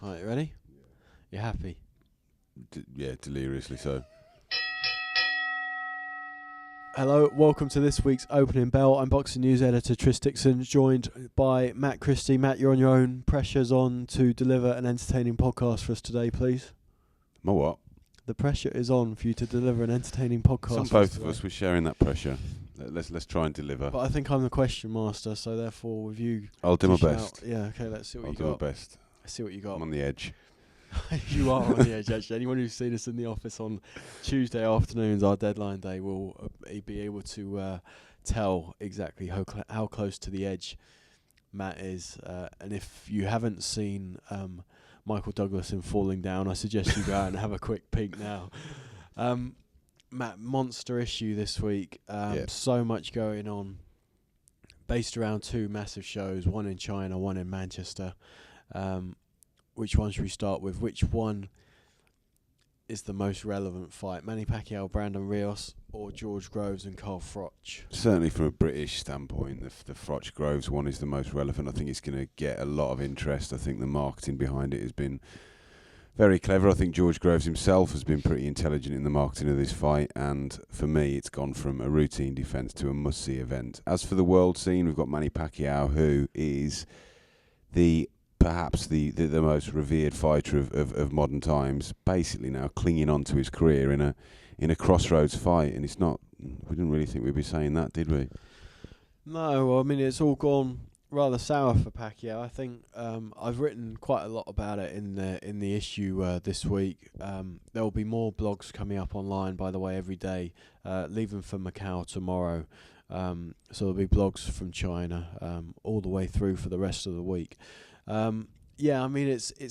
Right, you ready? You happy? Yeah, deliriously so. Hello, welcome to this week's Opening Bell. I'm boxing news editor Dixon, joined by Matt Christie. Matt, you're on your own. Pressure's on to deliver an entertaining podcast for us today, please. My what? The pressure is on for you to deliver an entertaining podcast. Some both of us, we're sharing that pressure. Let's try and deliver. But I think I'm the question master, so therefore with you... I'll do my best. Yeah, okay, let's see what you got. I'll do my best. Let's see what you got. I'm on the edge. You are on the edge, actually. Anyone who's seen us in the office on Tuesday afternoons, our deadline day, will be able to tell exactly how close to the edge Matt is. And if you haven't seen Michael Douglas in Falling Down, I suggest you go out and have a quick peek now. Matt, monster issue this week. So much going on, based around two massive shows, one in China, one in Manchester. Which one should we start with? Which one is the most relevant fight? Manny Pacquaio-Brandon Rios or George Groves and Carl Froch? Certainly from a British standpoint, the Froch Groves one is the most relevant. I think it's going to get a lot of interest. I think the marketing behind it has been very clever. I think George Groves himself has been pretty intelligent in the marketing of this fight, and for me it's gone from a routine defence to a must-see event. As for the world scene, we've got Manny Pacquiao, who is perhaps the most revered fighter of modern times, basically now clinging on to his career in a crossroads fight, and it's not. We didn't really think we'd be saying that, did we? No, I mean it's all gone rather sour for Pacquiao. I think I've written quite a lot about it in the issue this week. There will be more blogs coming up online, by the way, every day. Leaving for Macau tomorrow, so there'll be blogs from China all the way through for the rest of the week. Yeah, I mean it's a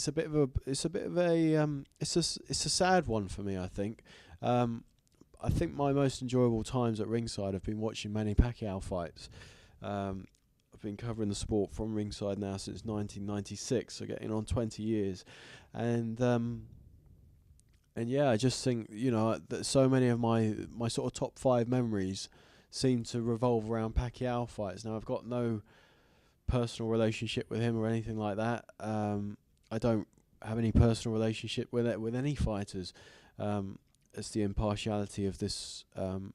sad one for me. I think my most enjoyable times at ringside have been watching Manny Pacquiao fights. I've been covering the sport from ringside now since 1996, so getting on 20 years, and yeah, I just think that so many of my sort of top 5 memories seem to revolve around Pacquiao fights. Now I've got no personal relationship with him or anything like that. I don't have any personal relationship with any fighters. It's the impartiality of this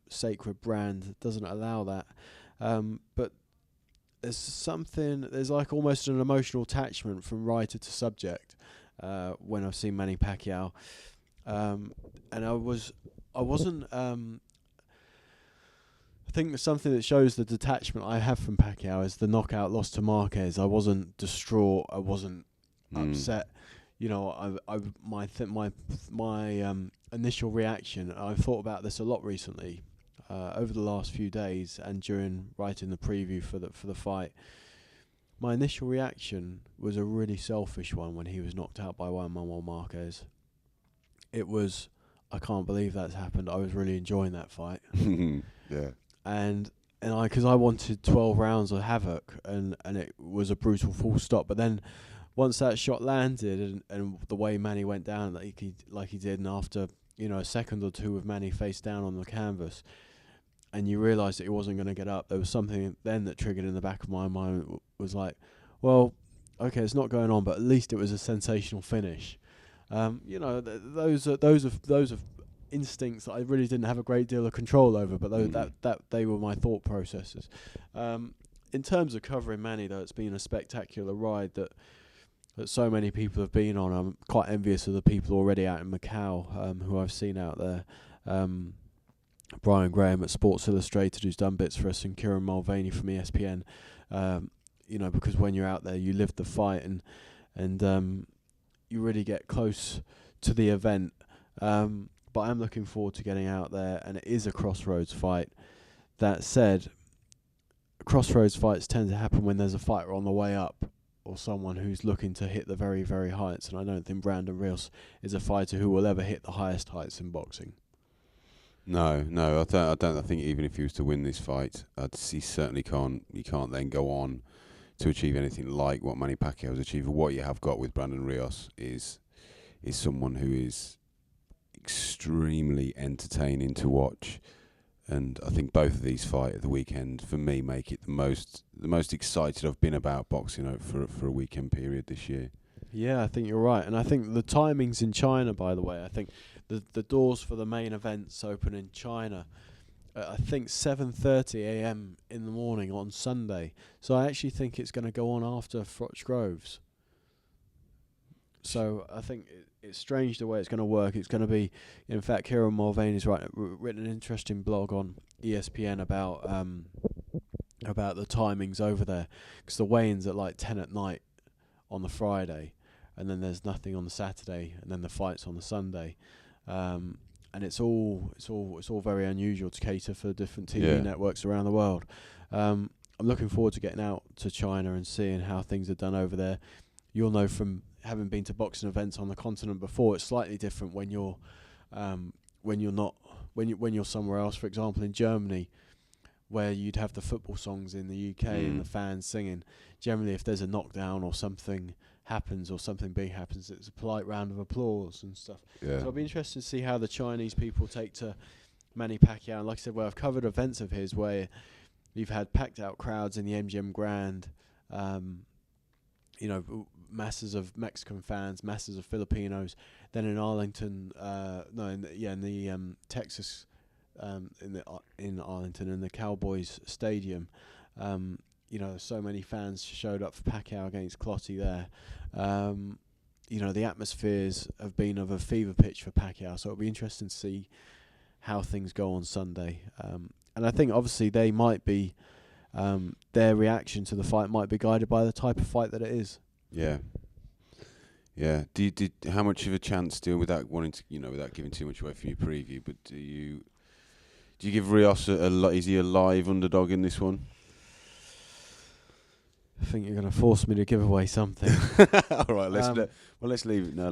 sacred brand that doesn't allow that. But there's like almost an emotional attachment from writer to subject when I've seen Manny Pacquiao, and I wasn't. I think something that shows the detachment I have from Pacquiao is the knockout loss to Marquez. I wasn't distraught. I wasn't upset. My initial reaction. I've thought about this a lot recently, over the last few days, and during writing the preview for the fight. My initial reaction was a really selfish one when he was knocked out by Juan Manuel Marquez. It was, I can't believe that's happened. I was really enjoying that fight. Yeah. And because I wanted 12 rounds of havoc, and it was a brutal full stop. But then once that shot landed, and the way Manny went down like he did, and after a second or two of Manny face down on the canvas, and you realised that he wasn't going to get up, there was something then that triggered in the back of my mind. Was like, well, okay, it's not going on, but at least it was a sensational finish. Those are instincts that I really didn't have a great deal of control over, but that they were my thought processes. In terms of covering Manny, though, it's been a spectacular ride that so many people have been on. I'm quite envious of the people already out in Macau who I've seen out there. Brian Graham at Sports Illustrated, who's done bits for us, and Kieran Mulvaney from ESPN. Because when you're out there, you live the fight and you really get close to the event. But I'm looking forward to getting out there, and it is a crossroads fight. That said, crossroads fights tend to happen when there's a fighter on the way up or someone who's looking to hit the very, very heights, and I don't think Brandon Rios is a fighter who will ever hit the highest heights in boxing. No, I don't. I think even if he was to win this fight, he certainly can't. He can't then go on to achieve anything like what Manny Pacquiao has achieved. What you have got with Brandon Rios is someone who is extremely entertaining to watch, and I think both of these fights at the weekend for me make it the most excited I've been about boxing for a weekend period this year. Yeah, I think you're right, and I think the timings in China, by the way, I think the doors for the main events open in China I think 7:30 a.m. in the morning on Sunday. So I actually think it's going to go on after Froch Groves. So I think it's strange the way it's going to work. It's going to be, in fact, Kieran Mulvaney's written an interesting blog on ESPN about the timings over there, because the weigh-ins at like 10 at night on the Friday, and then there's nothing on the Saturday, and then the fights on the Sunday. And it's all very unusual to cater for different TV networks around the world. I'm looking forward to getting out to China and seeing how things are done over there. You'll know from having been to boxing events on the continent before, it's slightly different when you're somewhere else. For example, in Germany, where you'd have the football songs in the UK and the fans singing. Generally, if there's a knockdown or something happens or something big happens, it's a polite round of applause and stuff. Yeah. So I'll be interested to see how the Chinese people take to Manny Pacquiao. And like I said, I've covered events of his where you've had packed out crowds in the MGM Grand, masses of Mexican fans, masses of Filipinos. Then in Arlington, in the Texas, in Arlington in the Cowboys Stadium. So many fans showed up for Pacquiao against Clottey there. The atmospheres have been of a fever pitch for Pacquiao, so it'll be interesting to see how things go on Sunday. And I think obviously they might be, their reaction to the fight might be guided by the type of fight that it is. Yeah. Yeah. How much of a chance without wanting to, without giving too much away from your preview, but do you give Rios is he a live underdog in this one? I think you're going to force me to give away something. All right, let's leave it now.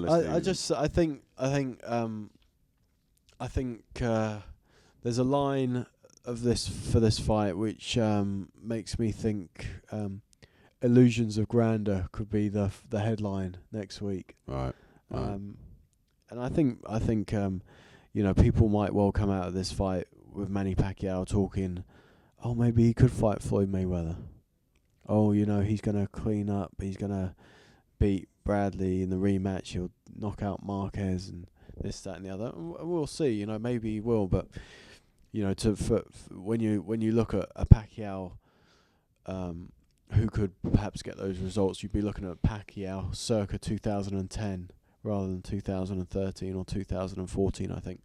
I think there's a line of this for this fight which makes me think Illusions of Grandeur could be the headline next week. Right. And I think people might well come out of this fight with Manny Pacquiao talking, oh, maybe he could fight Floyd Mayweather. Oh, he's going to clean up. He's going to beat Bradley in the rematch. He'll knock out Marquez and this, that, and the other. And we'll see. Maybe he will. But when you look at a Pacquiao, who could perhaps get those results, you'd be looking at Pacquiao circa 2010 rather than 2013 or 2014. I think.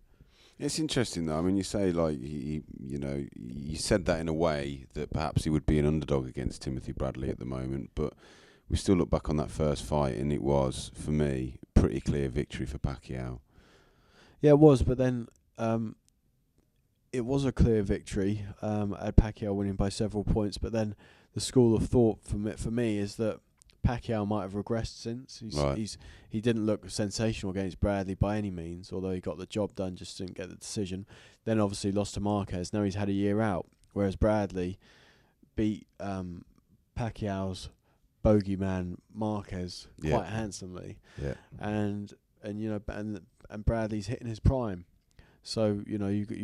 It's interesting though. I mean, you say you said that in a way that perhaps he would be an underdog against Timothy Bradley at the moment, but we still look back on that first fight, and it was, for me, a pretty clear victory for Pacquiao. Yeah, it was, but then it was a clear victory. At Pacquiao winning by several points, but then the school of thought for me is that Pacquiao might have regressed since. He didn't look sensational against Bradley by any means, although he got the job done, just didn't get the decision. Then obviously lost to Marquez. Now he's had a year out, whereas Bradley beat Pacquiao's bogeyman Marquez quite handsomely. Yeah. And Bradley's hitting his prime. So you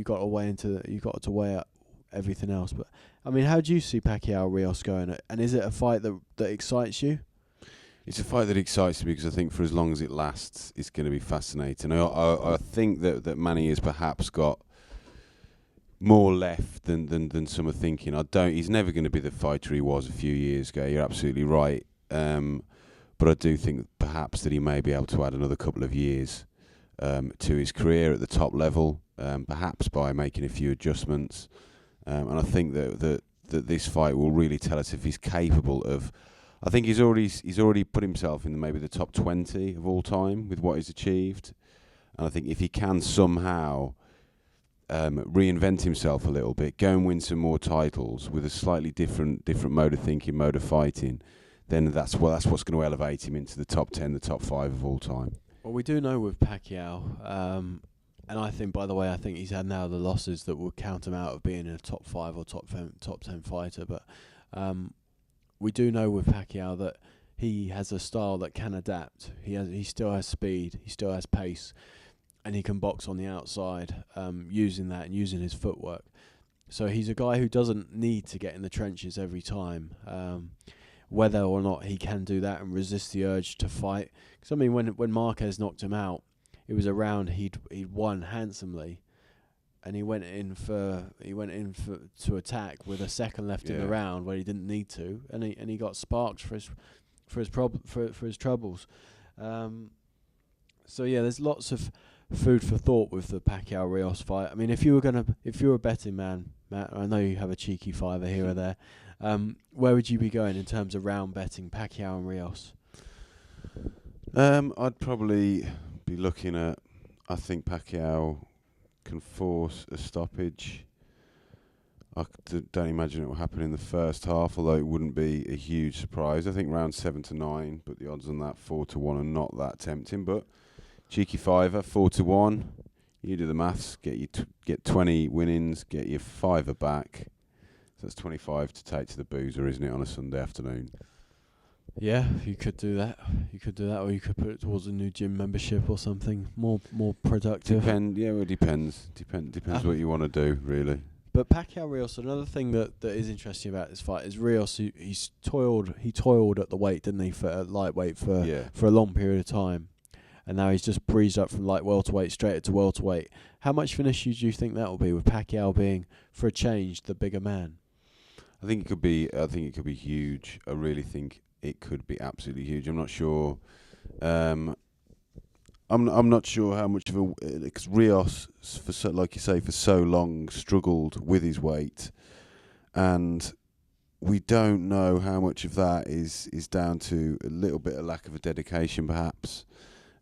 got to weigh up everything else. But I mean, how do you see Pacquiao Rios going? And is it a fight that excites you? It's a fight that excites me because I think for as long as it lasts, it's going to be fascinating. I think that Manny has perhaps got more left than some are thinking. He's never going to be the fighter he was a few years ago. You're absolutely right. But I do think perhaps that he may be able to add another couple of years to his career at the top level, perhaps by making a few adjustments. And I think that this fight will really tell us if he's capable of. I think he's already put himself in maybe the top 20 of all time with what he's achieved, and I think if he can somehow reinvent himself a little bit, go and win some more titles with a slightly different mode of thinking, mode of fighting, then that's what's going to elevate him into the top 10, the top 5 of all time. Well, we do know with Pacquiao. And I think, by the way, he's had now the losses that would count him out of being a top 5 or top 10 fighter. But we do know with Pacquiao that he has a style that can adapt. He still has speed, he still has pace, and he can box on the outside, using that and using his footwork. So he's a guy who doesn't need to get in the trenches every time. whether or not he can do that and resist the urge to fight. Because I mean, when Marquez knocked him out, it was a round he'd won handsomely, and he went in to attack with a second left in the round where he didn't need to, and he got sparked for his troubles. So yeah, there's lots of food for thought with the Pacquiao Rios fight. I mean, if you were a betting man, Matt, I know you have a cheeky fiver here or there. Where would you be going in terms of round betting Pacquiao and Rios? I'd probably be looking at. I think Pacquiao can force a stoppage. I don't imagine it will happen in the first half, although it wouldn't be a huge surprise. I think round 7 to 9, but the odds on that 4 to 1 are not that tempting. But cheeky fiver, 4 to 1. You do the maths. Get 20 winnings. Get your fiver back. So that's 25 to take to the boozer, isn't it, on a Sunday afternoon? Yeah, you could do that. Or you could put it towards a new gym membership or something more productive. It depends. Depends what you want to do, really. But Pacquiao Rios, another thing that is interesting about this fight is Rios. He toiled at the weight, didn't he, for lightweight for a long period of time, and now he's just breezed up from light welterweight straight to welterweight. How much of an issue do you think that will be with Pacquiao being, for a change, the bigger man? I think it could be huge. I really think it could be absolutely huge. I'm not sure. I'm not sure how much of a, because Rios, like you say, for so long struggled with his weight, and we don't know how much of that is down to a little bit of lack of a dedication, perhaps,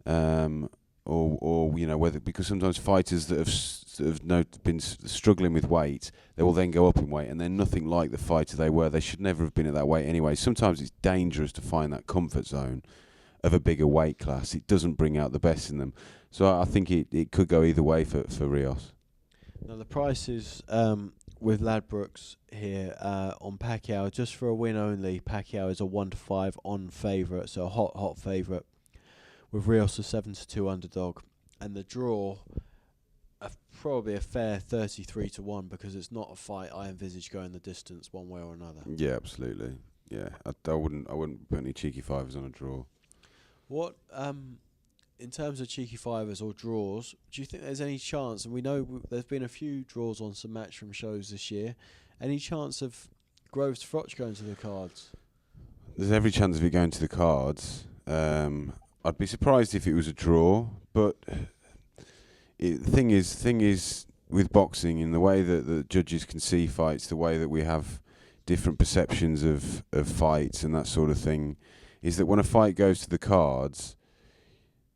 or whether, because sometimes fighters that have been struggling with weight, they will then go up in weight, and they're nothing like the fighter they were. They should never have been at that weight anyway. Sometimes it's dangerous to find that comfort zone of a bigger weight class. It doesn't bring out the best in them. So I think it could go either way for Rios. Now the prices with Ladbrokes here on Pacquiao, just for a win only, Pacquiao is a 1-5 on favourite, so a hot favourite, with Rios a 7-2 underdog, and the draw probably a fair 33-1, because it's not a fight I envisage going the distance one way or another. Yeah, absolutely. Yeah, I wouldn't put any cheeky fivers on a draw. What, in terms of cheeky fivers or draws, do you think there's any chance, and we know there's been a few draws on some Matchroom shows this year, any chance of Groves Froch going to the cards? There's every chance of it going to the cards. I'd be surprised if it was a draw, but the thing is with boxing, in the way that the judges can see fights, the way that we have different perceptions of fights and that sort of thing, is that when a fight goes to the cards,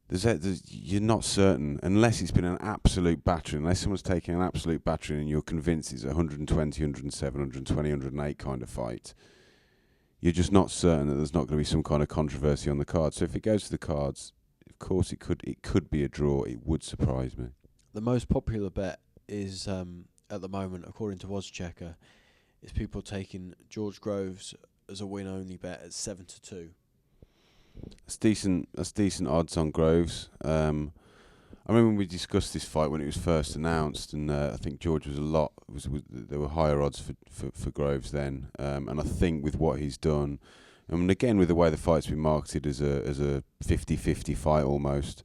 you're not certain, unless it's been an absolute battering, unless someone's taking an absolute battering and you're convinced it's a 120, 107, 120, 108 kind of fight, you're just not certain that there's not going to be some kind of controversy on the card. So if it goes to the cards, of course it could be a draw. It would surprise me. The most popular bet is, at the moment, according to Oddschecker, is people taking George Groves as a win-only bet at 7-2. That's decent odds on Groves. I remember when we discussed this fight when it was first announced, and I think George there were higher odds for Groves then. And I think with what he's done, and again with the way the fight's been marketed as a 50-50 fight almost,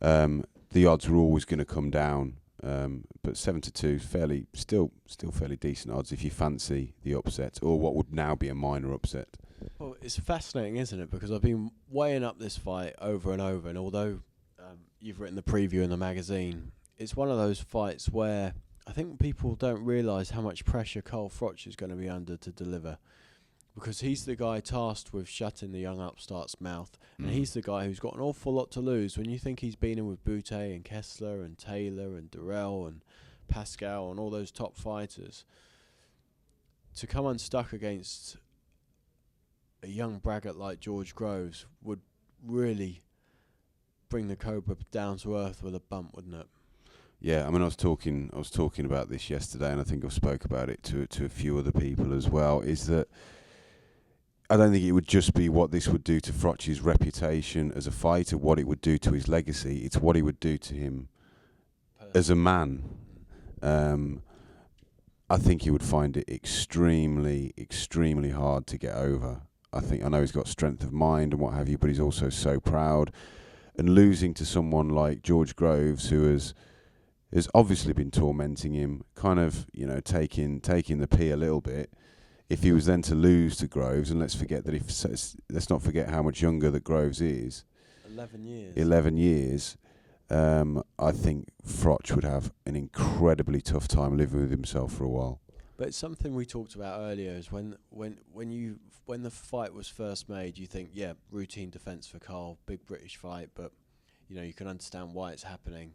the odds were always going to come down. But 7-2, still fairly decent odds if you fancy the upset, or what would now be a minor upset. Well, it's fascinating, isn't it? Because I've been weighing up this fight over and over, and although you've written the preview in the magazine, it's one of those fights where I think people don't realise how much pressure Carl Froch is going to be under to deliver, because he's the guy tasked with shutting the young upstart's mouth, and he's the guy who's got an awful lot to lose. When you think he's been in with Boutte and Kessler and Taylor and Dereck and Pascal and all those top fighters, to come unstuck against a young braggart like George Groves would really bring the Cobra down to earth with a bump, wouldn't it? Yeah, I mean, I was talking about this yesterday, and I think I've spoke about it to a few other people as well. Is that I don't think it would just be what this would do to Froch's reputation as a fighter, what it would do to his legacy. It's what it would do to him as a man. I think he would find it extremely, extremely hard to get over. I know he's got strength of mind and what have you, but he's also so proud. And losing to someone like George Groves, who has obviously been tormenting him, kind of, taking the pee a little bit. If he was then to lose to Groves, and let's not forget how much younger that Groves is. 11 years. 11 years. I think Froch would have an incredibly tough time living with himself for a while. But it's something we talked about earlier, is when the fight was first made, you think, yeah, routine defence for Carl, big British fight, but you can understand why it's happening.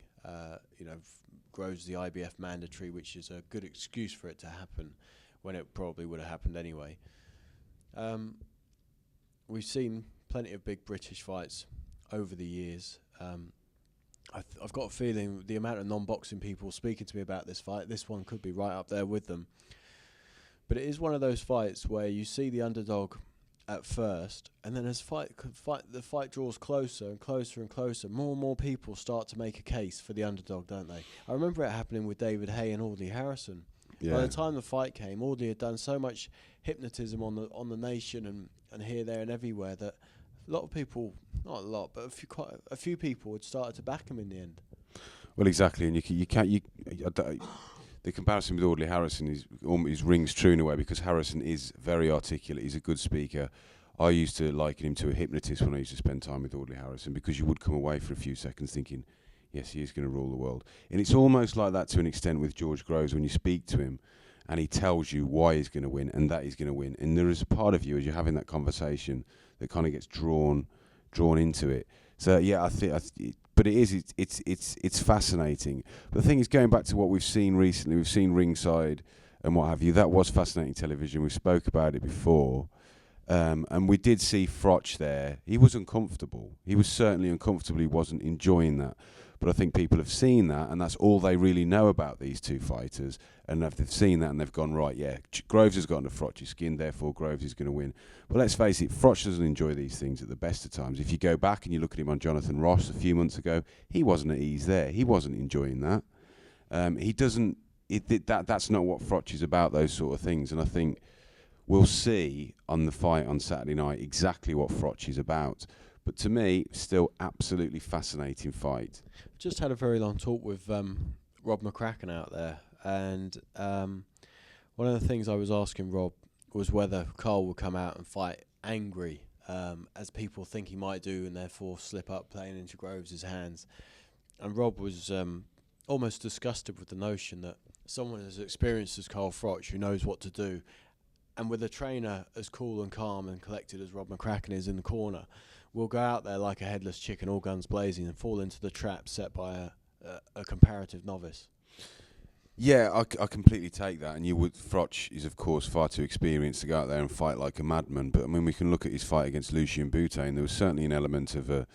Groves the IBF mandatory, which is a good excuse for it to happen when it probably would have happened anyway. We've seen plenty of big British fights over the years. I've got a feeling the amount of non-boxing people speaking to me about this fight, this one could be right up there with them. But it is one of those fights where you see the underdog at first, and then as the fight draws closer and closer and closer, more and more people start to make a case for the underdog, don't they? I remember it happening with David Haye and Audley Harrison. Yeah. By the time the fight came, Audley had done so much hypnotism on the nation and here, there, and everywhere that a lot of people, not a lot, but quite a few people had started to back him in the end. Well, exactly, and the comparison with Audley Harrison rings true in a way, because Harrison is very articulate. He's a good speaker. I used to liken him to a hypnotist when I used to spend time with Audley Harrison, because you would come away for a few seconds thinking, yes, he is going to rule the world. And it's almost like that to an extent with George Groves when you speak to him and he tells you why he's going to win and that he's going to win. And there is a part of you as you're having that conversation that kind of gets drawn into it. So yeah, but it's fascinating. But the thing is, going back to what we've seen recently, we've seen ringside and what have you. That was fascinating television. We spoke about it before, and we did see Froch there. He was uncomfortable. He was certainly uncomfortable. He wasn't enjoying that. But I think people have seen that, and that's all they really know about these two fighters. And if they've seen that and they've gone, right, yeah, Groves has got under Froch's skin, therefore Groves is going to win. But let's face it, Froch doesn't enjoy these things at the best of times. If you go back and you look at him on Jonathan Ross a few months ago, he wasn't at ease there. He wasn't enjoying that. He doesn't. That's not what Froch is about, those sort of things. And I think we'll see on the fight on Saturday night exactly what Froch is about. But to me, still absolutely fascinating fight. Just had a very long talk with Rob McCracken out there, and one of the things I was asking Rob was whether Carl would come out and fight angry, as people think he might do, and therefore slip up playing into Groves' hands. And Rob was almost disgusted with the notion that someone as experienced as Carl Froch, who knows what to do, and with a trainer as cool and calm and collected as Rob McCracken is in the corner, will go out there like a headless chicken, all guns blazing, and fall into the trap set by a comparative novice. Yeah, I completely take that. And Froch is, of course, far too experienced to go out there and fight like a madman. But I mean, we can look at his fight against Lucien Boutte, and there was certainly an element of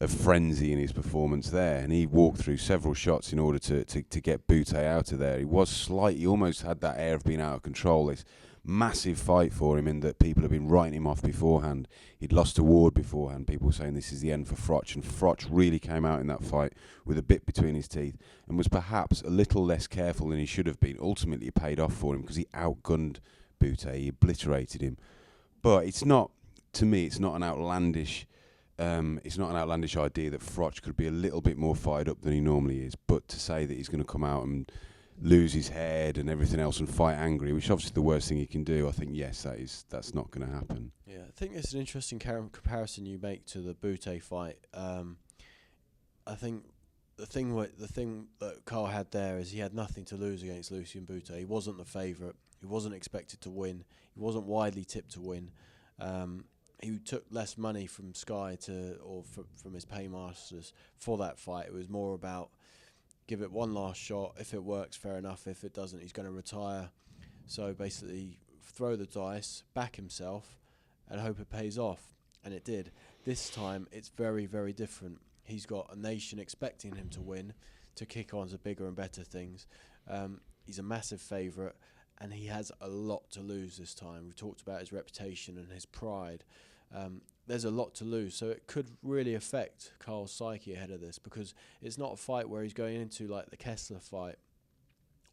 frenzy in his performance there. And he walked through several shots in order to get Boutte out of there. He almost had that air of being out of control. This massive fight for him, in that people have been writing him off beforehand. He'd lost to Ward beforehand. People were saying this is the end for Froch, and Froch really came out in that fight with a bit between his teeth and was perhaps a little less careful than he should have been. Ultimately, it paid off for him because he outgunned Boutte. He obliterated him. But to me, it's not an outlandish idea that Froch could be a little bit more fired up than he normally is. But to say that he's going to come out and lose his head and everything else and fight angry, which is obviously the worst thing he can do, I think, yes, that's not going to happen. Yeah, I think it's an interesting comparison you make to the Boutte fight. I think the thing that Carl had there is he had nothing to lose against Lucien Boutte. He wasn't the favourite. He wasn't expected to win. He wasn't widely tipped to win. He took less money from Sky from his paymasters for that fight. It was more about give it one last shot. If it works, fair enough. If it doesn't, he's going to retire. So basically, throw the dice, back himself, and hope it pays off. And it did. This time, it's very, very different. He's got a nation expecting him to win, to kick on to bigger and better things. He's a massive favourite, and he has a lot to lose this time. We've talked about his reputation and his pride. There's a lot to lose, so it could really affect Carl's psyche ahead of this, because it's not a fight where he's going into like the Kessler fight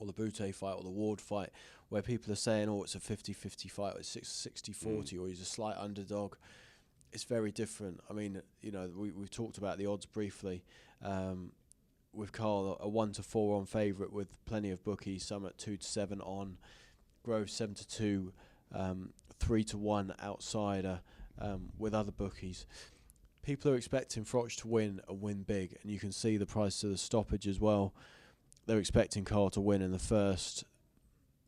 or the Bute fight, or the Ward fight, where people are saying, oh, it's a 50-50 fight, or it's 60-40, or he's a slight underdog. It's very different. I mean, we've talked about the odds briefly. With Carl, a 1-4 on favourite with plenty of bookies, some at 2-7 on. Groves 7-2, 3-1 outsider with other bookies. People are expecting Froch to win and win big, and you can see the price of the stoppage as well. They're expecting Carl to win in the first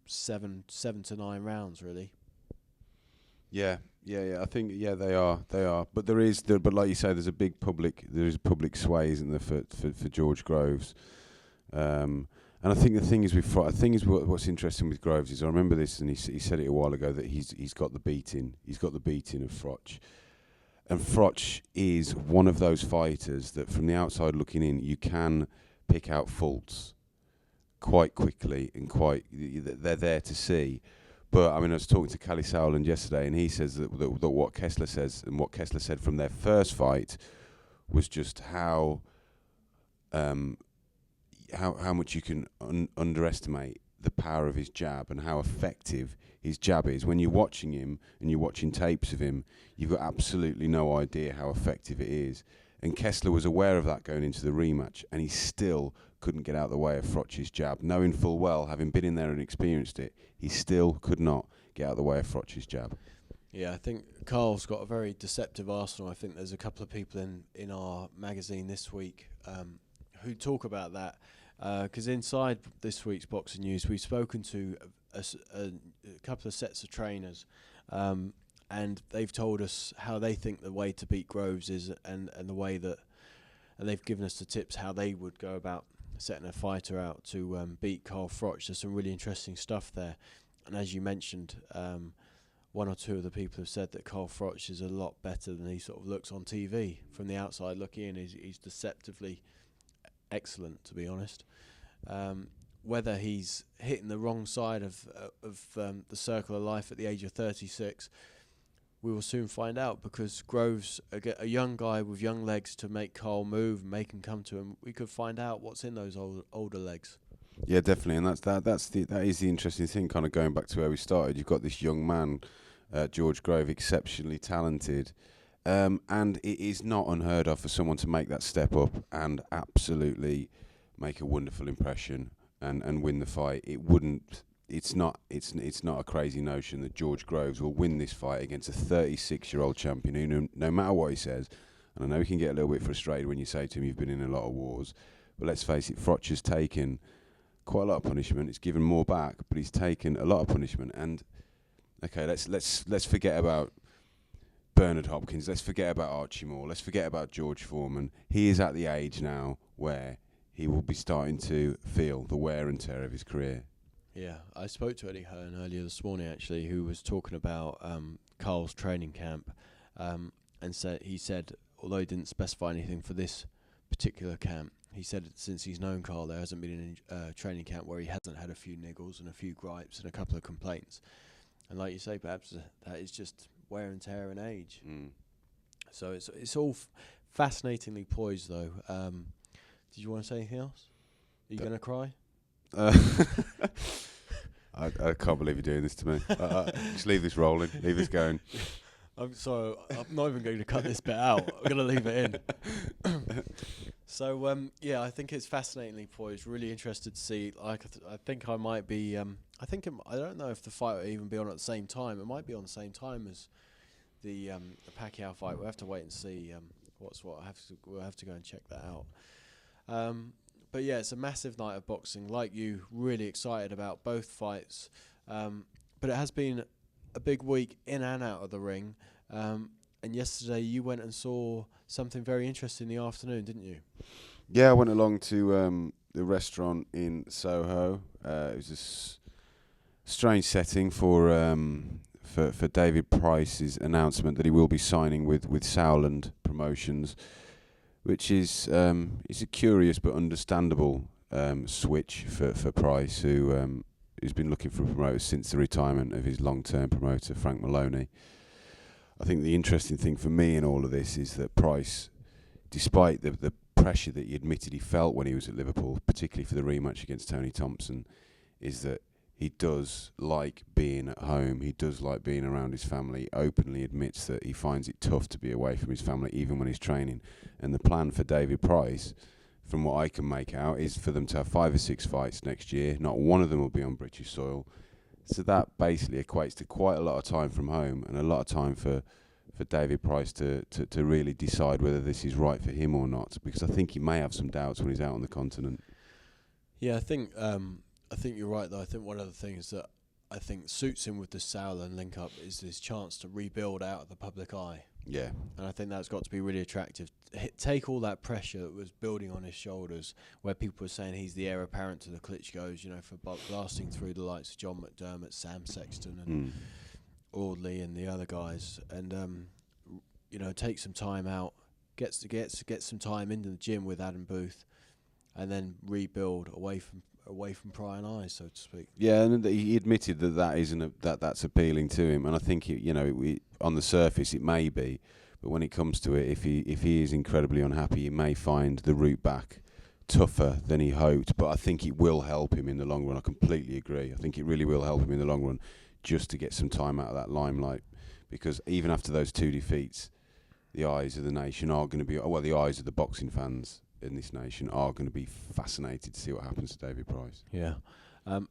7 to 9 rounds, really. Yeah. I think they are. But but like you say, there's public sway, isn't there, for George Groves. And I think the thing is what's interesting with Groves is, I remember this, and he said it a while ago, that he's got the beating of Froch. And Froch is one of those fighters that, from the outside looking in, you can pick out faults quite quickly, and they're there to see. But I mean, I was talking to Callie Sowland yesterday, and he says that what Kessler says, and what Kessler said from their first fight, was just how much you can underestimate the power of his jab, and how effective his jab is. When you're watching him and you're watching tapes of him, you've got absolutely no idea how effective it is. And Kessler was aware of that going into the rematch, and he still couldn't get out of the way of Froch's jab. Knowing full well, having been in there and experienced it, he still could not get out of the way of Froch's jab. Yeah, I think Carl's got a very deceptive arsenal. I think there's a couple of people in our magazine this week who talk about that. Because inside this week's Boxing News, we've spoken to a couple of sets of trainers, and they've told us how they think the way to beat Groves is, and the way that, and they've given us the tips how they would go about setting a fighter out to beat Carl Froch. There's some really interesting stuff there. And as you mentioned, one or two of the people have said that Carl Froch is a lot better than he sort of looks on TV. From the outside looking in, he's deceptively excellent, to be honest. Whether he's hitting the wrong side of the circle of life at the age of 36, we will soon find out, because Groves, a young guy with young legs to make Carl move and make him come to him, we could find out what's in those older legs. Yeah, definitely, and that is the interesting thing. Kind of going back to where we started, you've got this young man, George Grove, exceptionally talented, and it is not unheard of for someone to make that step up and absolutely make a wonderful impression and win the fight. It's not a crazy notion that George Groves will win this fight against a 36-year-old champion who, no matter what he says, and I know he can get a little bit frustrated when you say to him you've been in a lot of wars, but let's face it, Froch has taken quite a lot of punishment. It's given more back, but he's taken a lot of punishment. And okay, let's forget about Bernard Hopkins. Let's forget about Archie Moore. Let's forget about George Foreman. He is at the age now where he will be starting to feel the wear and tear of his career. Yeah, I spoke to Eddie Hearn earlier this morning, actually, who was talking about Carl's training camp, and he said, although he didn't specify anything for this particular camp, he said since he's known Carl, there hasn't been a training camp where he hasn't had a few niggles and a few gripes and a couple of complaints. And like you say, perhaps that is just wear and tear and age. Mm. So it's all fascinatingly poised, though. Did you want to say anything else? Are you going to cry? I can't believe you're doing this to me. Just leave this rolling. Leave this going. I'm sorry. I'm not even going to cut this bit out. I'm going to leave it in. So, yeah, I think it's fascinatingly poised. Really interested to see. I think I might be. I don't know if the fight will even be on at the same time. It might be on the same time as the Pacquiao fight. We'll have to wait and see what's what. We'll have to go and check that out. But yeah, it's a massive night of boxing. Like you, really excited about both fights. But it has been a big week in and out of the ring. And yesterday you went and saw something very interesting in the afternoon, didn't you? Yeah, I went along to the restaurant in Soho. It was a strange setting for David Price's announcement that he will be signing with Sowland Promotions, which is a curious but understandable switch for Price, who's been looking for a promoter since the retirement of his long-term promoter, Frank Maloney. I think the interesting thing for me in all of this is that Price, despite the pressure that he admitted he felt when he was at Liverpool, particularly for the rematch against Tony Thompson, is that he does like being at home. He does like being around his family. Openly admits that he finds it tough to be away from his family, even when he's training. And the plan for David Price, from what I can make out, is for them to have 5 or 6 fights next year. Not one of them will be on British soil. So that basically equates to quite a lot of time from home and a lot of time for David Price to really decide whether this is right for him or not. Because I think he may have some doubts when he's out on the continent. Yeah, I think you're right, though. I think one of the things that I think suits him with the Sauerland link-up is his chance to rebuild out of the public eye. Yeah. And I think that's got to be really attractive. Take all that pressure that was building on his shoulders, where people were saying he's the heir apparent to the Klitschko's, for blasting through the likes of John McDermott, Sam Sexton, and Audley, and the other guys. And, take some time out, get some time into the gym with Adam Booth, and then rebuild away from prying eyes, so to speak. Yeah, and he admitted that's appealing to him, and I think on the surface it may be, but when it comes to it, if he is incredibly unhappy, he may find the route back tougher than he hoped. But I think it will help him in the long run. I completely agree. I think it really will help him in the long run, just to get some time out of that limelight, because even after those 2 defeats, the eyes of the nation are going to be the eyes of the boxing fans in this nation are going to be fascinated to see what happens to David Price. Yeah.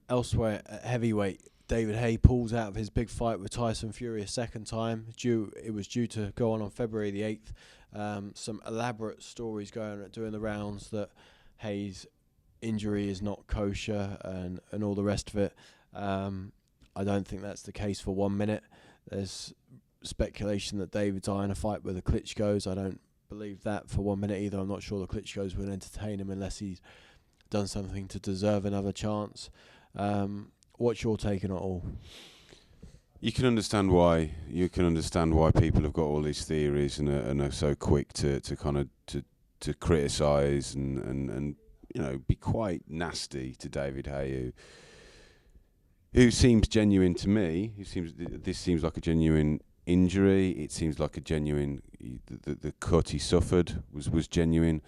Elsewhere at heavyweight, David Haye pulls out of his big fight with Tyson Fury a second time. It was due to go on February the 8th. Some elaborate stories doing the rounds that Haye's injury is not kosher and all the rest of it. I don't think that's the case for 1 minute. There's speculation that David's eyeing a fight with the Klitschko's. I don't believe that for 1 minute either. I'm not sure the Klitschko's will entertain him unless he's done something to deserve another chance. What's your take on it all? You can understand why people have got all these theories and are so quick to kind of to criticise and be quite nasty to David Haye, who seems genuine to me. This seems like a genuine injury. It seems like a genuine. The cut he suffered was genuine.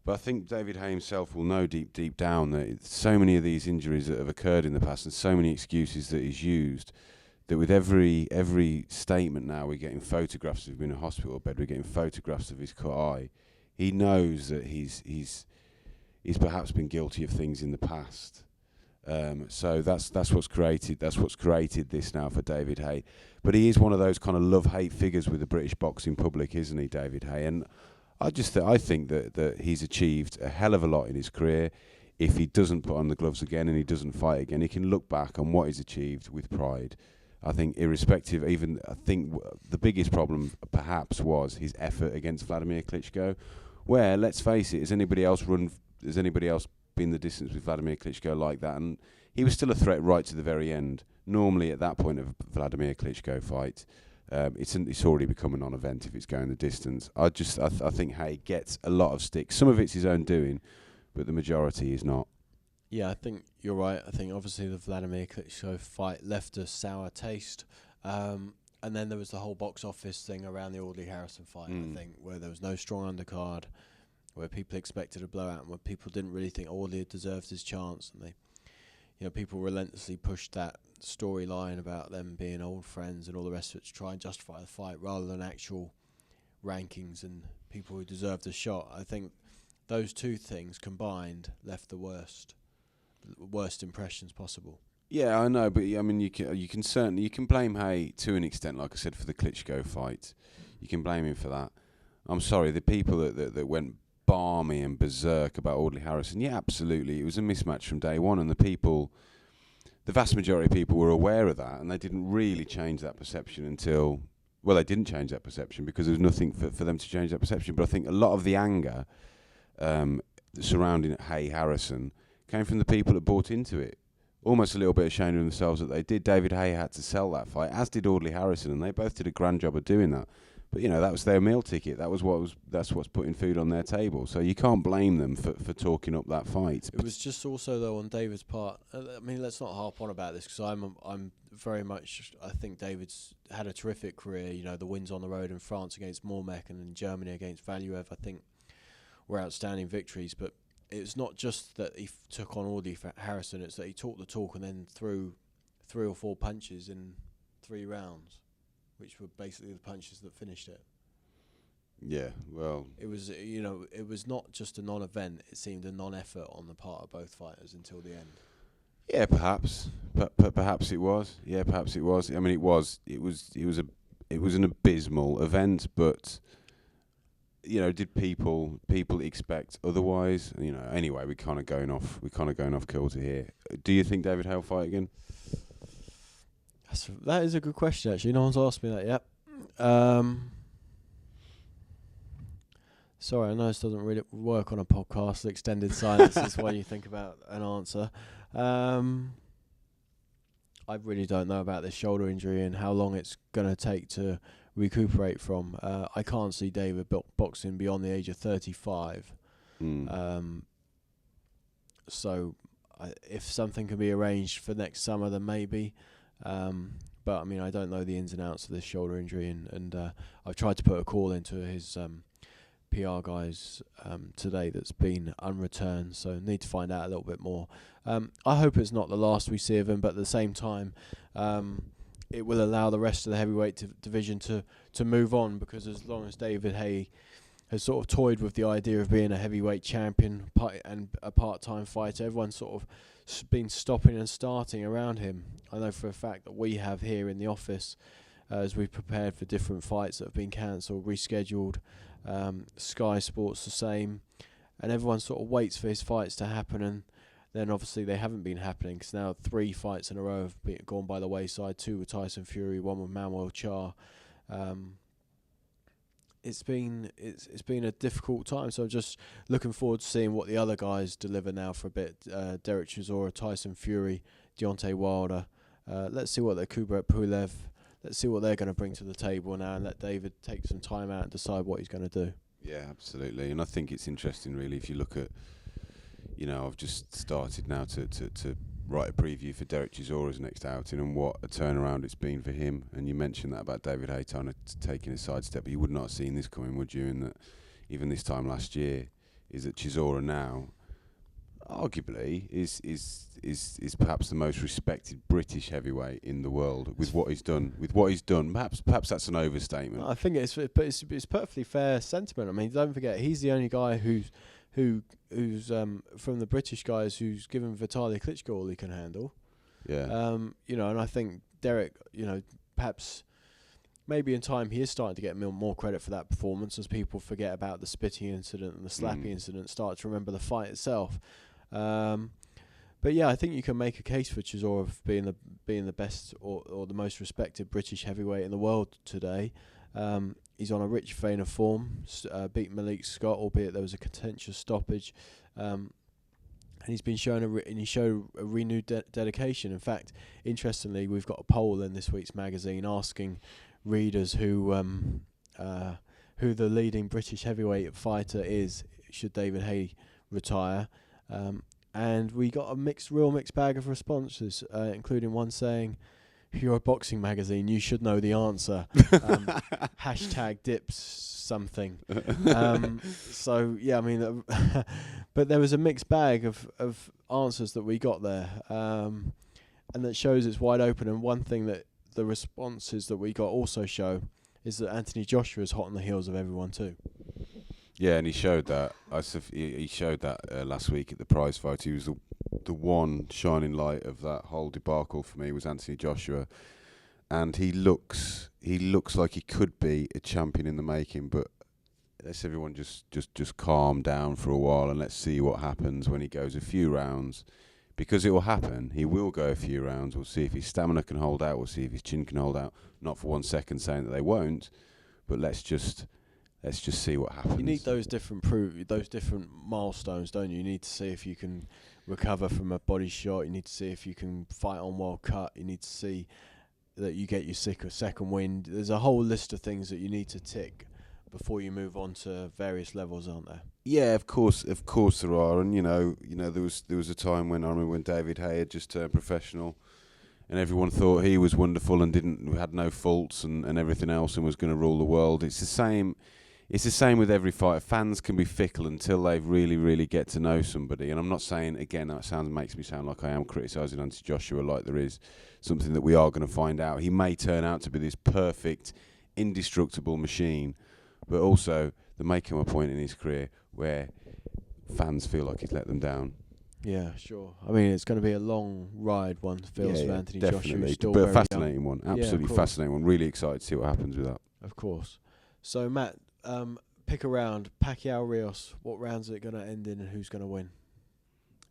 But I think David Haye himself will know deep down that so many of these injuries that have occurred in the past and so many excuses that he's used, that with every statement now we're getting photographs of him in a hospital bed, we're getting photographs of his cut eye. He knows that he's perhaps been guilty of things in the past. So that's what's created this now for David Haye. But he is one of those kind of love-hate figures with the British boxing public, isn't he, David Haye? And I think that he's achieved a hell of a lot in his career. If he doesn't put on the gloves again and he doesn't fight again, he can look back on what he's achieved with pride. I think irrespective, I think the biggest problem perhaps was his effort against Vladimir Klitschko, where, let's face it, has anybody else been the distance with Vladimir Klitschko like that? And he was still a threat right to the very end. Normally at that point of a Vladimir Klitschko fight, it's already become a non-event if it's going the distance. I think Haye gets a lot of stick. Some of it's his own doing, but the majority is not. Yeah, I think you're right. I think obviously the Vladimir Klitschko fight left a sour taste. And then there was the whole box office thing around the Audley Harrison fight, I think, where there was no strong undercard, where people expected a blowout and where people didn't really think Audley had deserved his chance. And people relentlessly pushed that storyline about them being old friends and all the rest of it to try and justify the fight rather than actual rankings and people who deserved a shot. I think those two things combined left the worst impressions possible. Yeah, I know, but I mean, you can blame Haye to an extent, like I said, for the Klitschko fight. You can blame him for that. I'm sorry, the people that went balmy and berserk about Audley Harrison, yeah, absolutely, it was a mismatch from day one, and the vast majority of people were aware of that, and they didn't really change that perception until, well, they didn't change that perception because there was nothing for them to change that perception. But I think a lot of the anger surrounding Haye Harrison came from the people that bought into it. Almost a little bit ashamed of themselves that they did. David Haye had to sell that fight, as did Audley Harrison, and they both did a grand job of doing that. But that was their meal ticket. That's what's putting food on their table. So you can't blame them for talking up that fight. It was just also though on David's part. I mean, let's not harp on about this because I'm very much. I think David's had a terrific career. The wins on the road in France against Mormec and in Germany against Valuev, I think, were outstanding victories. But it's not just that he took on Audie Harrison, it's that he talked the talk and then threw 3 or 4 punches in 3 rounds, which were basically the punches that finished it. Yeah, well, it was it was not just a non-event. It seemed a non-effort on the part of both fighters until the end. Yeah, perhaps, perhaps it was. Yeah, perhaps it was. I mean, it was an abysmal event, but did people expect otherwise? Anyway, we're kind of going off kilter here. Do you think David Haye will fight again? That is a good question, actually. No one's asked me that yet. Sorry, I know this doesn't really work on a podcast. Extended silence is when you think about an answer. I really don't know about this shoulder injury and how long it's going to take to recuperate from. I can't see David boxing beyond the age of 35. So if something can be arranged for next summer, then maybe. But I mean, I don't know the ins and outs of this shoulder injury, and I've tried to put a call into his PR guys today that's been unreturned, so need to find out a little bit more. I hope it's not the last we see of him, but at the same time, it will allow the rest of the heavyweight division to move on, because as long as David Haye has sort of toyed with the idea of being a heavyweight champion and a part-time fighter, everyone's sort of been stopping and starting around him. I know for a fact that we have here in the office, as we've prepared for different fights that have been cancelled, rescheduled. Sky Sports the same, and everyone sort of waits for his fights to happen, and then obviously they haven't been happening, because now 3 fights in a row have gone by the wayside. 2 with Tyson Fury, 1 with Manuel Char. It's been a difficult time, so I'm just looking forward to seeing what the other guys deliver now for a bit. Dereck Chisora, Tyson Fury, Deontay Wilder. Let's see what the Kubrat Pulev. Let's see what they're going to bring to the table now, and let David take some time out and decide what he's going to do. Yeah, absolutely. And I think it's interesting, really, if you look at, I've just started now to write a preview for Dereck Chisora's next outing, and what a turnaround it's been for him. And you mentioned that about David Haye taking a sidestep, but you would not have seen this coming, would you? And that even this time last year, is that Chisora now, arguably, is perhaps the most respected British heavyweight in the world with what he's done. Perhaps that's an overstatement. I think it's perfectly fair sentiment. I mean, don't forget, he's the only guy who's from the British guys who's given Vitaly Klitschko all he can handle. Yeah. And I think Dereck, perhaps maybe in time he is starting to get more credit for that performance, as people forget about the spitting incident and the slapping incident, start to remember the fight itself. But yeah, I think you can make a case for Chisora of being the best or the most respected British heavyweight in the world today. He's on a rich vein of form. Beat Malik Scott, albeit there was a contentious stoppage, and he's been shown he showed a renewed dedication. In fact, interestingly, we've got a poll in this week's magazine asking readers who the leading British heavyweight fighter is should David Haye retire. And we got a real mixed bag of responses, including one saying, "You're a boxing magazine, you should know the answer." Hashtag dips something. So yeah, I mean, but there was a mixed bag of answers that we got there, and that shows it's wide open. And one thing that the responses that we got also show is that Anthony Joshua is hot on the heels of everyone too. Yeah, and he showed that. He showed that last week at the prize fight. He was the one shining light of that whole debacle for me was Anthony Joshua, and he looks like he could be a champion in the making. But let's everyone just calm down for a while, and let's see what happens when he goes a few rounds, because it will happen. He will go a few rounds. We'll see if his stamina can hold out. We'll see if his chin can hold out. Not for 1 second saying that they won't, but let's just see what happens. You need those different milestones, don't you? You need to see if you can recover from a body shot. You need to see if you can fight on World Cut. You need to see that you get your second wind. There's a whole list of things that you need to tick before you move on to various levels, aren't there? Yeah, of course there are. And there was a time when I remember when David Haye had just turned professional, and everyone thought he was wonderful and had no faults and everything else and was going to rule the world. It's the same. it's the same with every fight. Fans can be fickle until they really, really get to know somebody. And I'm not saying, again, that makes me sound like I am criticising Anthony Joshua, like there is something that we are going to find out. He may turn out to be this perfect, indestructible machine, but also there may come a point in his career where fans feel like he's let them down. Yeah, sure. I mean, it's going to be a long ride, one feels, for Anthony definitely. Joshua. Still But a very fascinating young. one. Absolutely fascinating one. Really excited to see what happens with that. Of course. So, Matt, pick a round. Pacquiao-Rios. What round's it going to end in and who's going to win?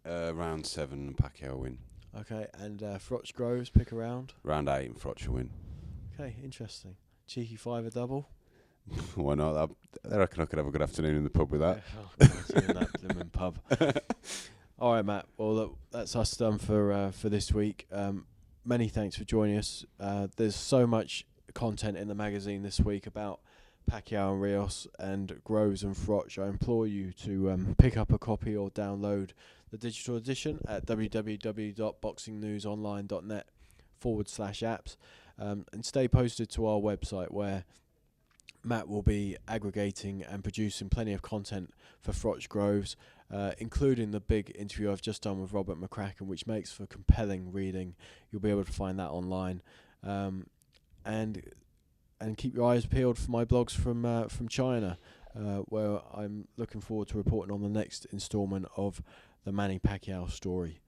Round 7, Pacquiao win. Okay, and Froch Groves, pick a round. Round 8, and Froch win. Okay, interesting. Cheeky 5 double. Why not? I reckon I could have a good afternoon in the pub with that. In that blooming pub. All right, Matt. Well, look, that's us done for this week. Many thanks for joining us. There's so much content in the magazine this week about Pacquiao and Rios and Groves and Froch. I implore you to pick up a copy or download the digital edition at www.boxingnewsonline.net/apps and stay posted to our website where Matt will be aggregating and producing plenty of content for Froch Groves, including the big interview I've just done with Robert McCracken, which makes for compelling reading. You'll be able to find that online. And keep your eyes peeled for my blogs from China, where I'm looking forward to reporting on the next instalment of the Manny Pacquiao story.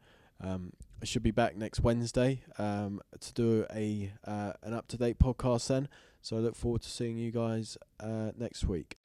I should be back next Wednesday to do an up-to-date podcast then. So I look forward to seeing you guys next week.